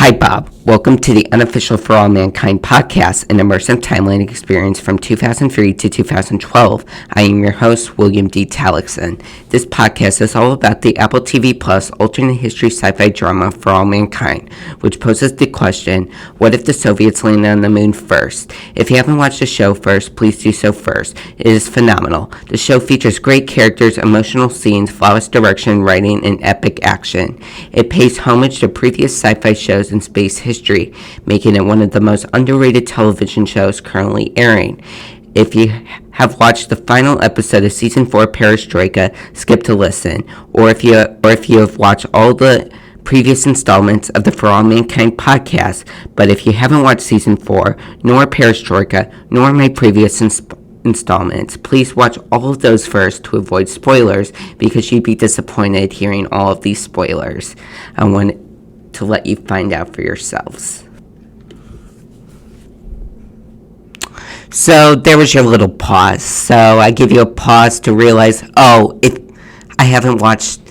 Hi, Bob. Welcome to the Unofficial For All Mankind podcast, an immersive timeline experience from 2003 to 2012. I am your host, William D. Talixon. This podcast is all about the Apple TV Plus alternate history sci-fi drama For All Mankind, which poses the question, what if the Soviets landed on the moon first? If you haven't watched the show first, please do so first. It is phenomenal. The show features great characters, emotional scenes, flawless direction, writing, and epic action. It pays homage to previous sci-fi shows in space history, making it one of the most underrated television shows currently airing. If you have watched the final episode of Season 4 Perestroika, skip to listen. Or if you have watched all the previous installments of the For All Mankind podcast, but if you haven't watched Season 4, nor Perestroika, nor my previous installments, please watch all of those first to avoid spoilers, because you'd be disappointed hearing all of these spoilers. I want to let you find out for yourselves. So there was your little pause. So I give you a pause to realize, if I haven't watched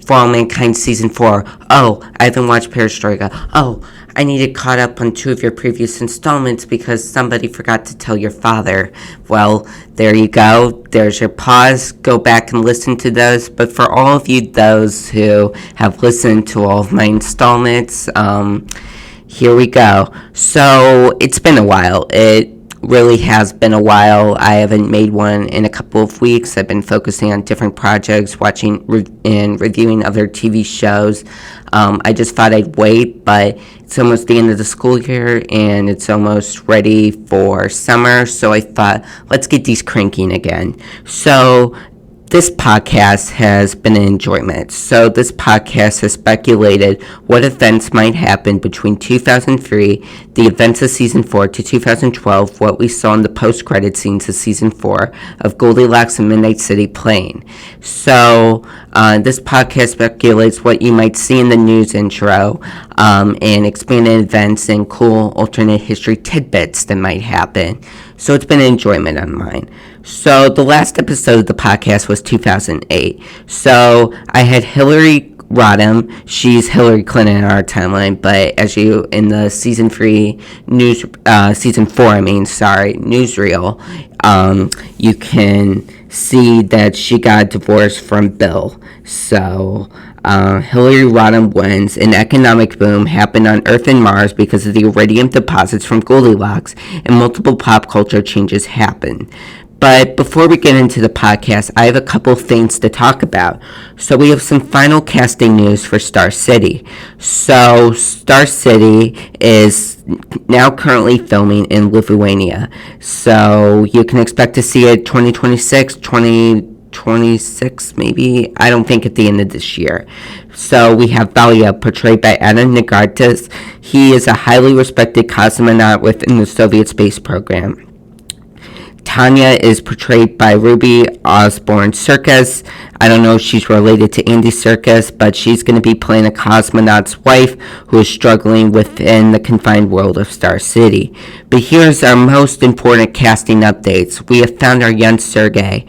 For All Mankind Season 4. I haven't watched Perestroika. I need to get caught up on 2 of your previous installments because somebody forgot to tell your father. Well, there you go. There's your pause. Go back and listen to those. But for all of you, those who have listened to all of my installments, here we go. So it's been a while. It really has been a while. I haven't made one in a couple of weeks. I've been focusing on different projects, watching and reviewing other TV shows. I just thought I'd wait, but it's almost the end of the school year and it's almost ready for summer, so I thought, let's get these cranking again. So this podcast has been an enjoyment. So this podcast has speculated what events might happen between 2003, the events of Season 4, to 2012, what we saw in the post-credit scenes of Season 4 of Goldilocks and Midnight City playing. So this podcast speculates what you might see in the news intro, and expanded events and cool alternate history tidbits that might happen. So it's been an enjoyment on mine. So the last episode of the podcast was 2008. So I had Hillary Rodham. She's Hillary Clinton in our timeline, but as you in the season 4, newsreel, you can see that she got divorced from Bill. So Hillary Rodham wins. An economic boom happened on Earth and Mars because of the iridium deposits from Goldilocks, and multiple pop culture changes happened. But before we get into the podcast, I have a couple things to talk about. So we have some final casting news for Star City. So Star City is now currently filming in Lithuania. So you can expect to see it 2026 maybe. I don't think at the end of this year. So we have Valia, portrayed by Adam Nagartas. He is a highly respected cosmonaut within the Soviet space program. Tanya is portrayed by Ruby Osborne Serkis. I don't know if she's related to Andy Serkis, but she's going to be playing a cosmonaut's wife who is struggling within the confined world of Star City. But here's our most important casting updates. We have found our young Sergei.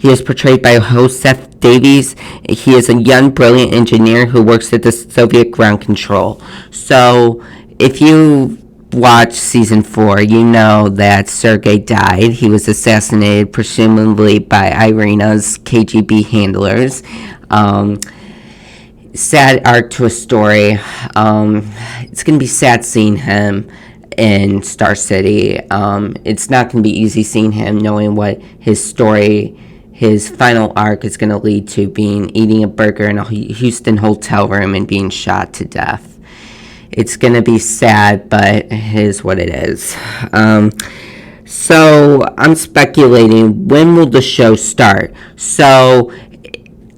He is portrayed by Joseph Davies. He is a young, brilliant engineer who works at the Soviet ground control. So if you watch Season 4, you know that Sergei died. He was assassinated, presumably by Irina's KGB handlers. Sad arc to a story. It's going to be sad seeing him in Star City. It's not going to be easy seeing him, knowing what his story, his final arc is going to lead to, being eating a burger in a Houston hotel room and being shot to death. It's going to be sad, but it is what it is. So I'm speculating, when will the show start? So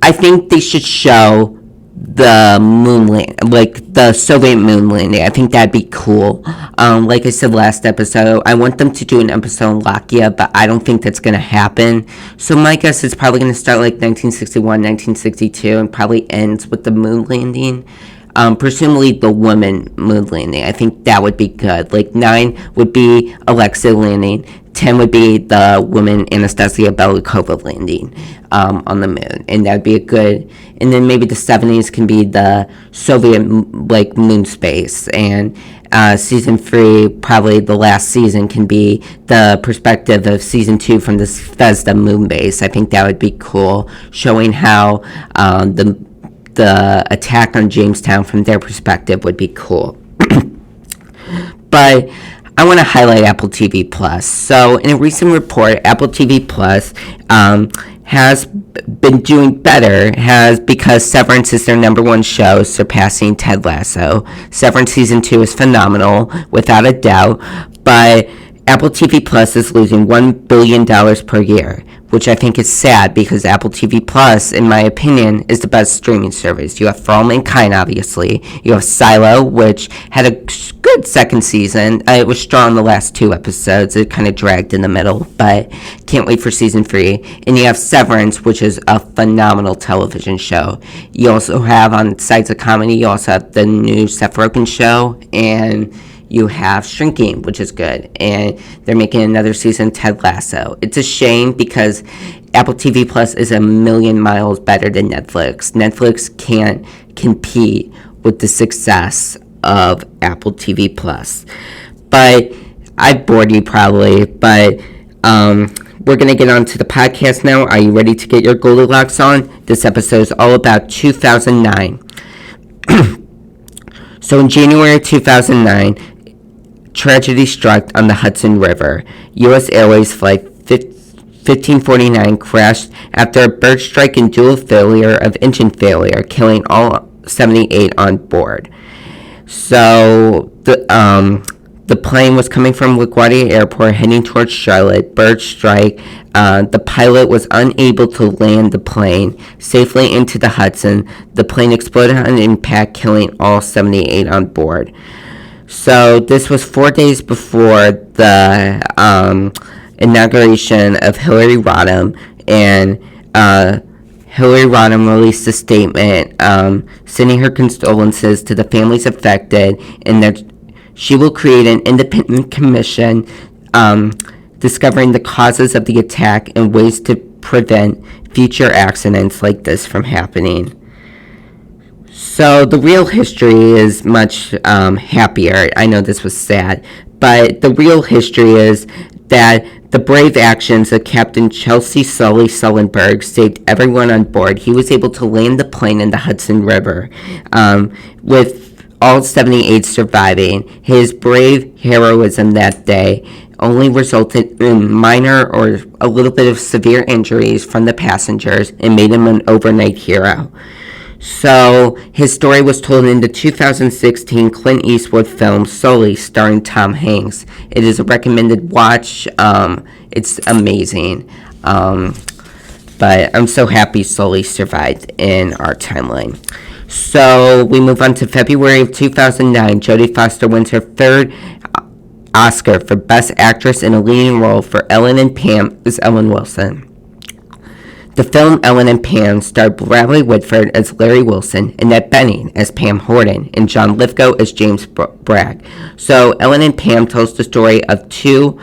I think they should show the moon land, like the Soviet moon landing. I think that'd be cool. Like I said last episode, I want them to do an episode on Lakia, but I don't think that's going to happen. So my guess is probably going to start like 1961, 1962, and probably ends with the moon landing. Presumably the woman moon landing. I think that would be good. Like 9 would be Alexa landing. 10 would be the woman Anastasia Belikova landing on the moon, and that would be a good. And then maybe the 70s can be the Soviet like moon space, and season 3, probably the last season, can be the perspective of season 2 from the Zvezda moon base. I think that would be cool, showing how the attack on Jamestown from their perspective would be cool. But I want to highlight Apple TV Plus. So, in a recent report, Apple TV Plus has been doing better because Severance is their number one show, surpassing Ted Lasso. Severance season 2 is phenomenal, without a doubt, but Apple TV Plus is losing $1 billion per year, which I think is sad because Apple TV Plus, in my opinion, is the best streaming service. You have For All Mankind, obviously. You have Silo, which had a good second season. It was strong the last 2 episodes. It kind of dragged in the middle, but can't wait for season 3. And you have Severance, which is a phenomenal television show. You also have, on sides of comedy, you also have the new Seth Rogen show, and you have Shrinking, which is good, and they're making another season of Ted Lasso. It's a shame because Apple TV Plus is a million miles better than Netflix. Netflix can't compete with the success of Apple TV Plus. But I've bored you probably, but we're going to get on to the podcast now. Are you ready to get your Goldilocks on? This episode is all about 2009. So in January 2009, tragedy struck on the Hudson River. U.S. Airways Flight 1549 crashed after a bird strike and dual failure of engine failure, killing all 78 on board. So the plane was coming from LaGuardia Airport heading towards Charlotte. Bird strike. The pilot was unable to land the plane safely into the Hudson. The plane exploded on impact, killing all 78 on board. So this was 4 days before the inauguration of Hillary Rodham, and Hillary Rodham released a statement sending her condolences to the families affected, and that she will create an independent commission discovering the causes of the attack and ways to prevent future accidents like this from happening. So the real history is much happier. I know this was sad, but the real history is that the brave actions of Captain Chelsea Sully Sullenberg saved everyone on board. He was able to land the plane in the Hudson River, with all 78 surviving. His brave heroism that day only resulted in minor or a little bit of severe injuries from the passengers and made him an overnight hero. So his story was told in the 2016 Clint Eastwood film Sully, starring Tom Hanks. It is a recommended watch. It's amazing. But I'm so happy Sully survived in our timeline. So we move on to February of 2009. Jodie Foster wins her 3rd Oscar for Best Actress in a Leading Role for Ellen and Pam as Ellen Wilson. The film Ellen and Pam starred Bradley Whitford as Larry Wilson, Annette Bening as Pam Horton, and John Lithgow as James Bragg. So Ellen and Pam tells the story of two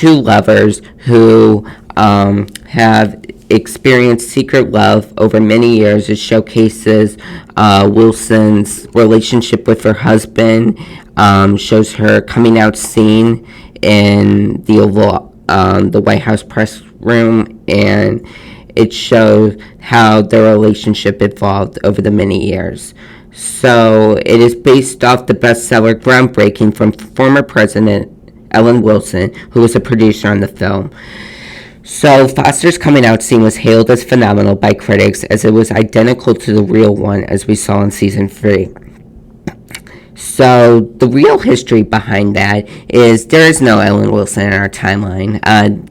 lovers who have experienced secret love over many years. It showcases Wilson's relationship with her husband, shows her coming out scene in the White House press room, and it shows how their relationship evolved over the many years. So it is based off the bestseller Groundbreaking from former President Ellen Wilson, who was a producer on the film. So Foster's coming out scene was hailed as phenomenal by critics, as it was identical to the real one, as we saw in season 3. So the real history behind that is there is no Ellen Wilson in our timeline.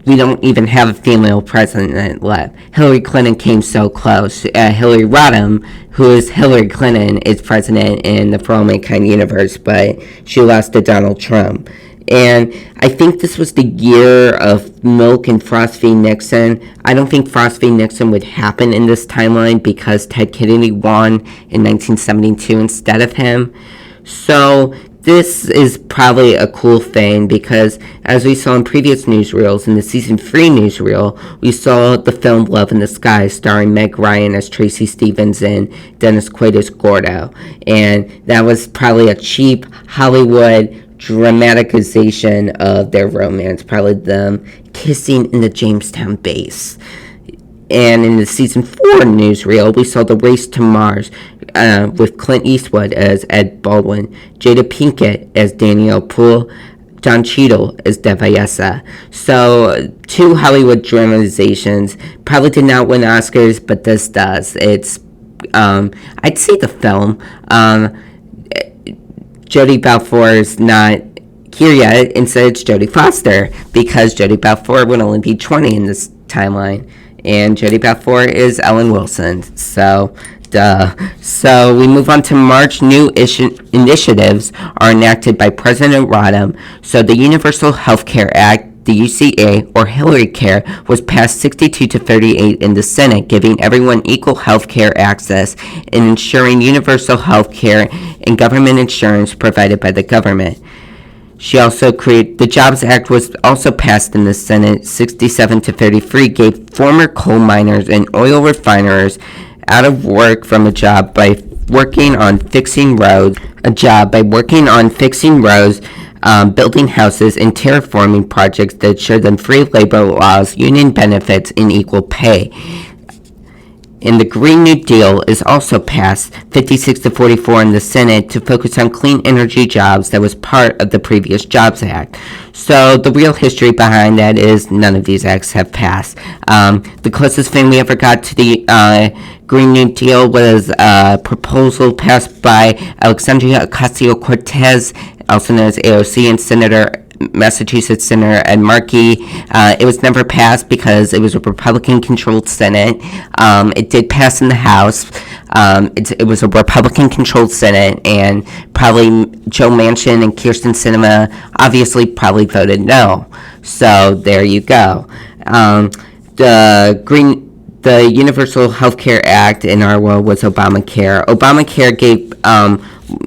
We don't even have a female president left. Hillary Clinton came so close. Hillary Rodham, who is Hillary Clinton, is president in the For All Mankind universe, but she lost to Donald Trump. And I think this was the year of Milk and Frost v. Nixon. I don't think Frost v. Nixon would happen in this timeline because Ted Kennedy won in 1972 instead of him. So this is probably a cool thing because, as we saw in previous newsreels, in the season 3 newsreel, we saw the film Love in the Sky starring Meg Ryan as Tracy Stevens and Dennis Quaid as Gordo. And that was probably a cheap Hollywood dramatization of their romance, probably them kissing in the Jamestown base. And in the season 4 newsreel, we saw The Race to Mars with Clint Eastwood as Ed Baldwin, Jada Pinkett as Danielle Poole, Don Cheadle as Devayesa. So, 2 Hollywood dramatizations. Probably did not win Oscars, but this does. It's, I'd say the film. Jodie Balfour is not here yet. Instead, it's Jodie Foster, because Jodie Balfour would only be 20 in this timeline. And Jodie Balfour is Ellen Wilson. So, duh. So, we move on to March. New initiatives are enacted by President Rodham. So, the Universal Health Care Act, the UCA, or Hillary Care, was passed 62 to 38 in the Senate, giving everyone equal health care access and ensuring universal health care and government insurance provided by the government. She also created, the Jobs Act was also passed in the Senate, 67 to 33, gave former coal miners and oil refiners out of work from a job by working on fixing roads, building houses, and terraforming projects that ensured them free labor laws, union benefits, and equal pay. And the Green New Deal is also passed 56 to 44 in the Senate to focus on clean energy jobs that was part of the previous Jobs Act. So the real history behind that is none of these acts have passed. The closest thing we ever got to the Green New Deal was a proposal passed by Alexandria Ocasio-Cortez, also known as AOC, and Massachusetts Senator Ed Markey. It was never passed because it was a Republican-controlled Senate. It did pass in the House. It was a Republican-controlled Senate, and probably Joe Manchin and Kyrsten Sinema obviously probably voted no. So there you go. The Universal Health Care Act in our world was Obamacare. Obamacare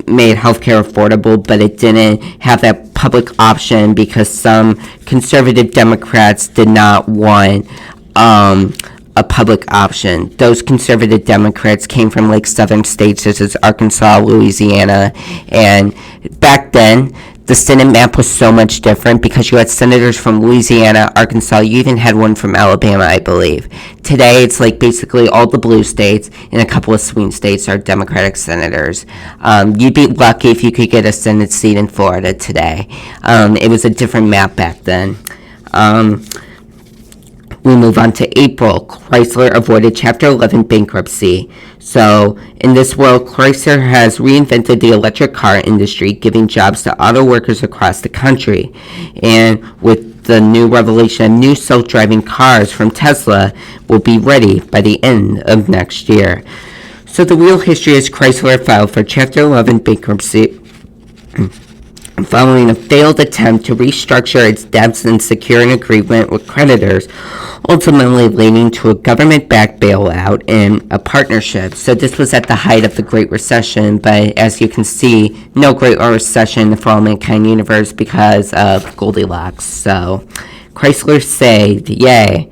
made healthcare affordable, but it didn't have that public option because some conservative Democrats did not want a public option. Those conservative Democrats came from like southern states such as Arkansas, Louisiana, and back then the Senate map was so much different because you had senators from Louisiana, Arkansas, you even had one from Alabama, I believe. Today, it's like basically all the blue states and a couple of swing states are Democratic senators. You'd be lucky if you could get a Senate seat in Florida today. It was a different map back then. We move on to April. Chrysler avoided Chapter 11 bankruptcy. So, in this world, Chrysler has reinvented the electric car industry, giving jobs to auto workers across the country. And with the new revelation of new self-driving cars from Tesla will be ready by the end of next year. So, the real history is Chrysler filed for Chapter 11 bankruptcy following a failed attempt to restructure its debts and secure an agreement with creditors, ultimately leading to a government-backed bailout and a partnership. So this was at the height of the Great Recession, but as you can see, no Great Recession in the For All Mankind universe because of Goldilocks. So Chrysler saved, yay.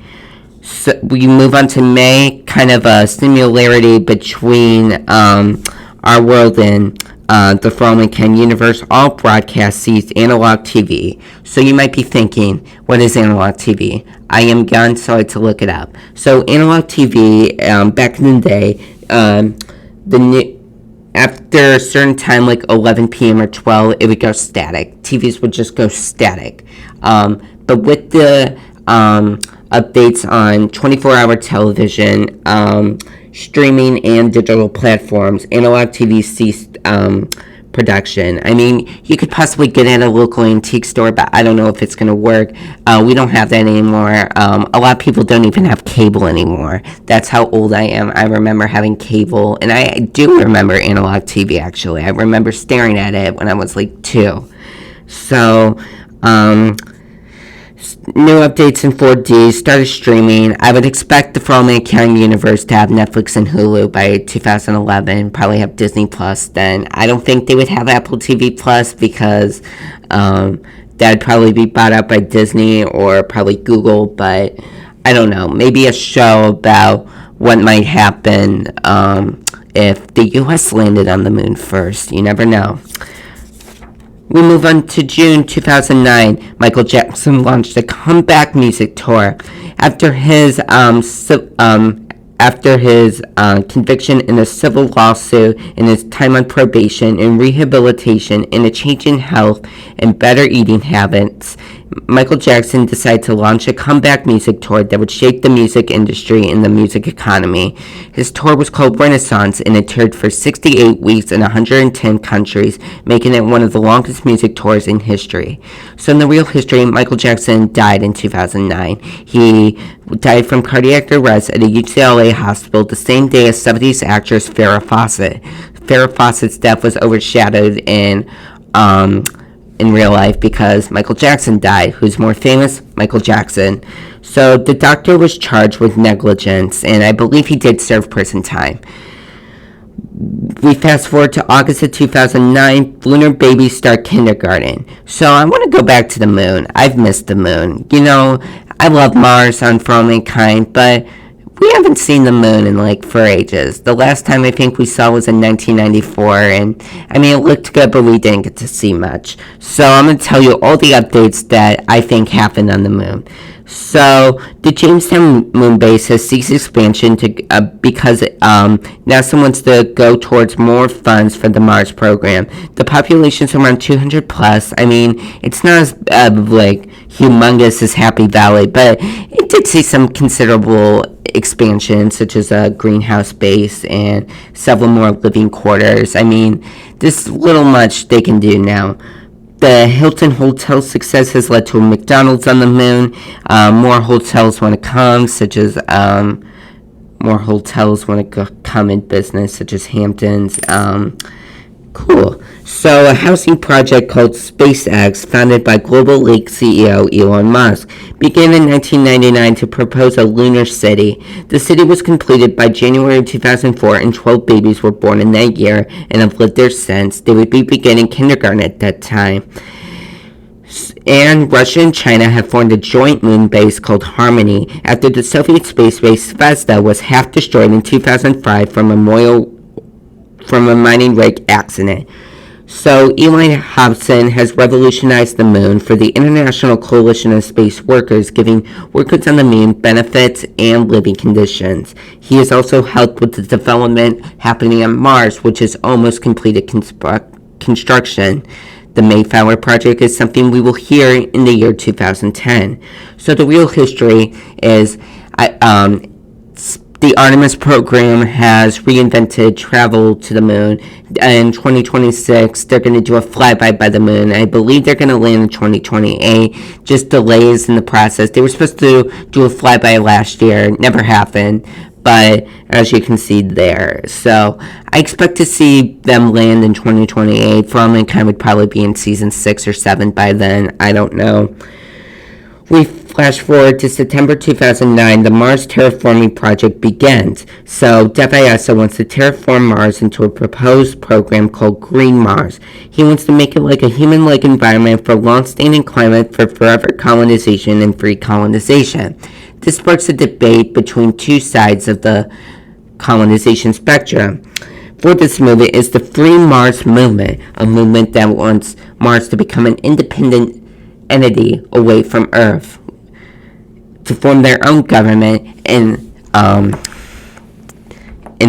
So we move on to May, kind of a similarity between our world and the For All Mankind universe. All broadcast sees analog TV. So you might be thinking, what is analog TV? I am gone, so I had to look it up. So analog TV, back in the day, after a certain time, like 11 p.m. or 12, it would go static. TVs would just go static. But with the updates on 24-hour television, streaming, and digital platforms, analog TV ceased production. I mean, you could possibly get it at a local antique store, but I don't know if it's going to work. We don't have that anymore. A lot of people don't even have cable anymore. That's how old I am. I remember having cable, and I do remember analog TV, actually. I remember staring at it when I was like 2. So, New updates in 4D, started streaming. I would expect the For All Mankind universe to have Netflix and Hulu by 2011, probably have Disney Plus then. I don't think they would have Apple TV Plus because that'd probably be bought out by Disney or probably Google, but I don't know. Maybe a show about what might happen if the U.S. landed on the moon first. You never know. We move on to June 2009. Michael Jackson launched a comeback music tour after his conviction in a civil lawsuit, and his time on probation and rehabilitation, and a change in health and better eating habits. Michael Jackson decided to launch a comeback music tour that would shape the music industry and the music economy. His tour was called Renaissance, and it toured for 68 weeks in 110 countries, making it one of the longest music tours in history. So in the real history, Michael Jackson died in 2009. He died from cardiac arrest at a UCLA hospital the same day as 70s actress Farrah Fawcett. Farrah Fawcett's death was overshadowed in real life because Michael Jackson died. Who's more famous? Michael Jackson. So the doctor was charged with negligence, and I believe he did serve prison time. We fast forward to August of 2009. Lunar babies start kindergarten. So I want to go back to the moon. I've missed the moon. You know, I love Mars on For All Mankind, but we haven't seen the moon in for ages. The last time I think we saw was in 1994, and I mean, it looked good, but we didn't get to see much. So I'm going to tell you all the updates that I think happened on the moon. So the Jamestown moon base has ceased expansion because NASA wants to go towards more funds for the Mars program. The population is around 200 plus. I mean, it's not as humongous as Happy Valley, but it did see some considerable expansion, such as a greenhouse base and several more living quarters. I mean, there's little much they can do now. The Hilton Hotel success has led to a McDonald's on the moon. More hotels want to come, come in business, such as Hamptons. Cool. So a housing project called SpaceX, founded by Global Lake CEO Elon Musk, began in 1999 to propose a lunar city. The city was completed by January 2004, and 12 babies were born in that year and have lived there since. They would be beginning kindergarten at that time. And Russia and China have formed a joint moon base called Harmony after the Soviet space base Zvezda was half destroyed in 2005 from a mining rig accident. So Eli Hobson has revolutionized the moon for the International Coalition of Space Workers, giving workers on the moon benefits and living conditions. He has also helped with the development happening on Mars, which has almost completed construction. The Mayflower project is something we will hear in the year 2010. So the real history is the Artemis program has reinvented travel to the moon. In 2026, they're going to do a flyby by the moon. I believe they're going to land in 2028. Just delays in the process. They were supposed to do a flyby last year. It never happened. But as you can see there. So I expect to see them land in 2028. For All Mankind would probably be in season 6 or 7 by then. I don't know. We flash forward to September 2009, the Mars terraforming project begins. So DevISO wants to terraform Mars into a proposed program called Green Mars. He wants to make it like a human-like environment for long-standing climate for forever colonization and free colonization. This sparks a debate between two sides of the colonization spectrum. For this movement is the Free Mars movement, a movement that wants Mars to become an independent entity away from Earth, to form their own government and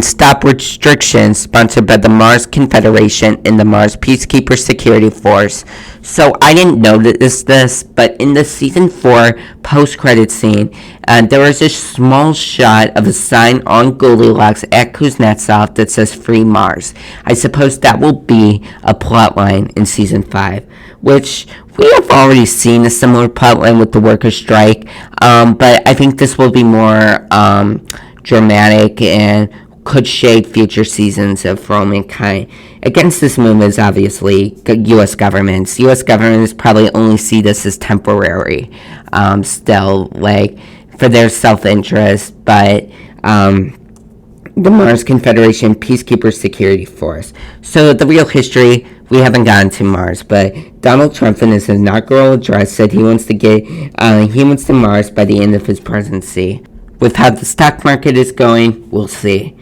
stop restrictions sponsored by the Mars Confederation and the Mars Peacekeeper Security Force. So I didn't notice this, but in the season 4 post-credit scene, there was a small shot of a sign on Goldilocks at Kuznetsov that says Free Mars. I suppose that will be a plotline in season 5, which we have already seen a similar plotline with the workers' strike, but I think this will be more dramatic and could shape future seasons of For All Mankind. against this move is obviously U.S. governments. U.S. governments probably only see this as temporary, still, like, for their self-interest, but the Mars Confederation Peacekeeper Security Force. So the real history, we haven't gotten to Mars, but Donald Trump in his inaugural address said he wants to get humans to Mars by the end of his presidency. With how the stock market is going, we'll see.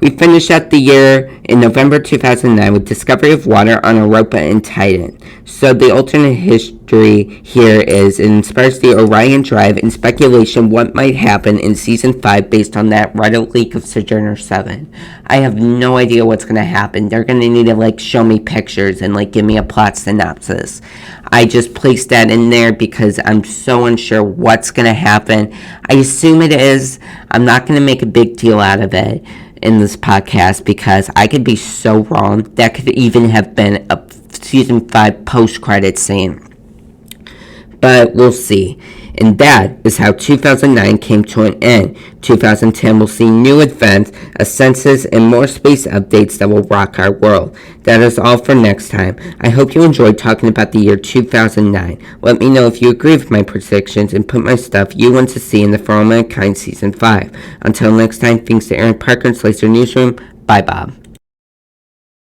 We finished out the year in November 2009 with discovery of water on Europa and Titan. So the alternate history here is it inspires the Orion Drive and speculation what might happen in Season 5 based on that Reddit leak of Sojourner 7. I have no idea what's going to happen. They're going to need to show me pictures and give me a plot synopsis. I just placed that in there because I'm so unsure what's going to happen. I assume it is. I'm not going to make a big deal out of it in this podcast because I could be so wrong. That could even have been a Season 5 post-credit scene. But we'll see. And that is how 2009 came to an end. 2010 will see new events, a census, and more space updates that will rock our world. That is all for next time. I hope you enjoyed talking about the year 2009. Let me know if you agree with my predictions and put my stuff you want to see in the For All Mankind Season 5. Until next time, thanks to Aaron Parker and Slicer Newsroom. Bye, Bob.